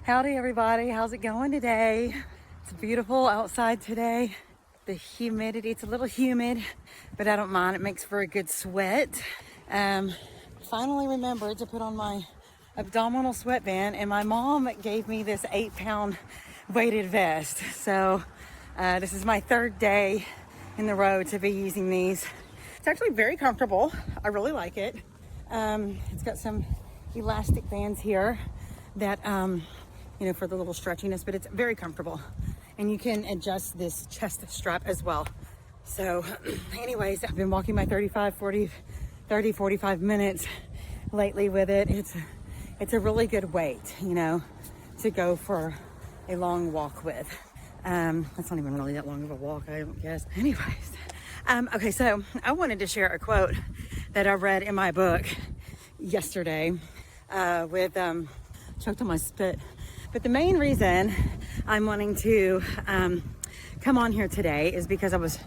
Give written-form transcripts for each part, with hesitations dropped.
Howdy everybody, how's it going today? It's beautiful outside today. The humidity, it's a little humid, but I don't mind. It makes for a good sweat. Finally remembered to put on my abdominal sweatband, and my mom gave me this 8-pound weighted vest. So this is my third day in the row to be using these. It's actually very comfortable. I really like it. It's got some elastic bands here that for the little stretchiness, but it's very comfortable, and you can adjust this chest strap as well. So anyways, I've been walking my 45 minutes lately with it. It's a really good weight, to go for a long walk with. That's not even really that long of a walk, I don't guess. Anyways, okay, so I wanted to share a quote that I read in my book yesterday with choked on my spit. But the main reason I'm wanting to come on here today is because I was,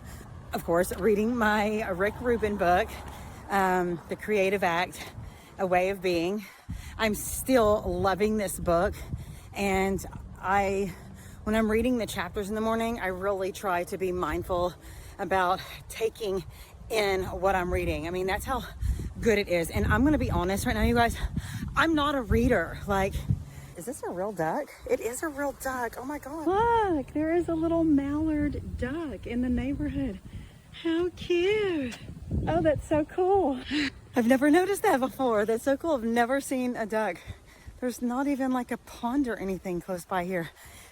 of course, reading my Rick Rubin book, The Creative Act, A Way of Being. I'm still loving this book, and when I'm reading the chapters in the morning, I really try to be mindful about taking in what I'm reading. I mean, that's how good it is. And I'm gonna be honest right now, you guys, I'm not a reader. Like, is this a real duck? It is a real duck. Oh my God. Look, there is a little mallard duck in the neighborhood. How cute. Oh, that's so cool. I've never noticed that before. That's so cool. I've never seen a duck. There's not even like a pond or anything close by here.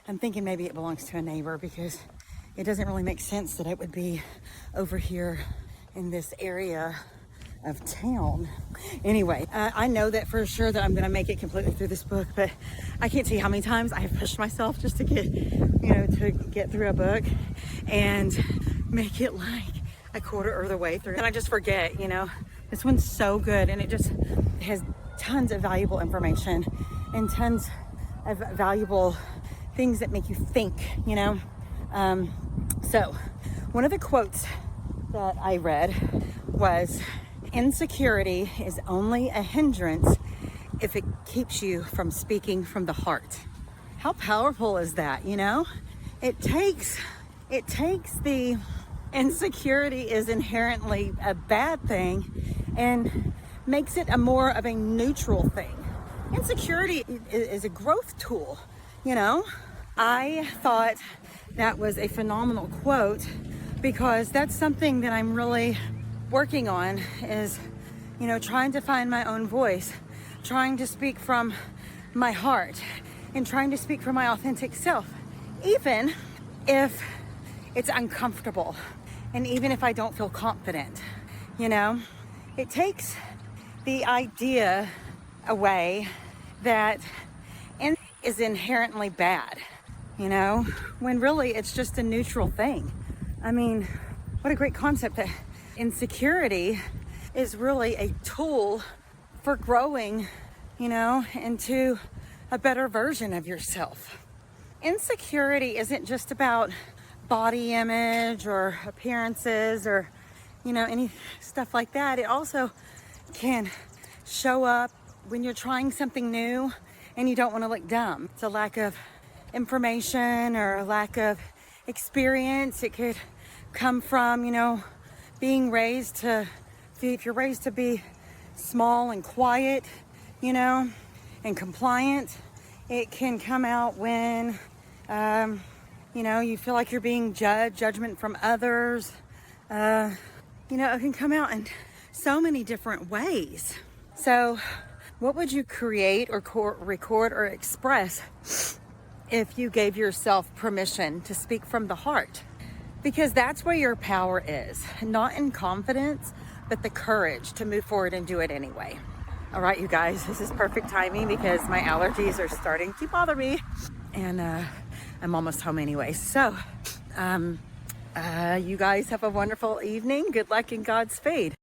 I'm thinking maybe it belongs to a neighbor, because it doesn't really make sense that it would be over here in this area of town. Anyway, I know that for sure that I'm gonna make it completely through this book, but I can't tell you how many times I have pushed myself just to get through a book and make it like a quarter of the way through, and I just forget. This one's so good, and it just has tons of valuable information and tons of valuable things that make you think. So one of the quotes that I read was, "Insecurity is only a hindrance if it keeps you from speaking from the heart." How powerful is that? It takes the insecurity is inherently a bad thing and makes it a more of a neutral thing. Insecurity is a growth tool. I thought that was a phenomenal quote, because that's something that I'm really working on, is trying to find my own voice, trying to speak from my heart, and trying to speak from my authentic self, even if it's uncomfortable, and even if I don't feel confident. It takes the idea away that is inherently bad, when really it's just a neutral thing. I mean, what a great concept that insecurity is really a tool for growing, into a better version of yourself. Insecurity isn't just about body image or appearances or, any stuff like that. It also can show up when you're trying something new and you don't want to look dumb. It's a lack of information or a lack of experience. It could come from, being raised to, if you're raised to be small and quiet, and compliant. It can come out when, you feel like you're being judgment from others. It can come out in so many different ways. So what would you create or record or express if you gave yourself permission to speak from the heart? Because that's where your power is, not in confidence, but the courage to move forward and do it anyway. All right, you guys, this is perfect timing because my allergies are starting to bother me, and I'm almost home anyway. So you guys have a wonderful evening. Good luck in Godspeed.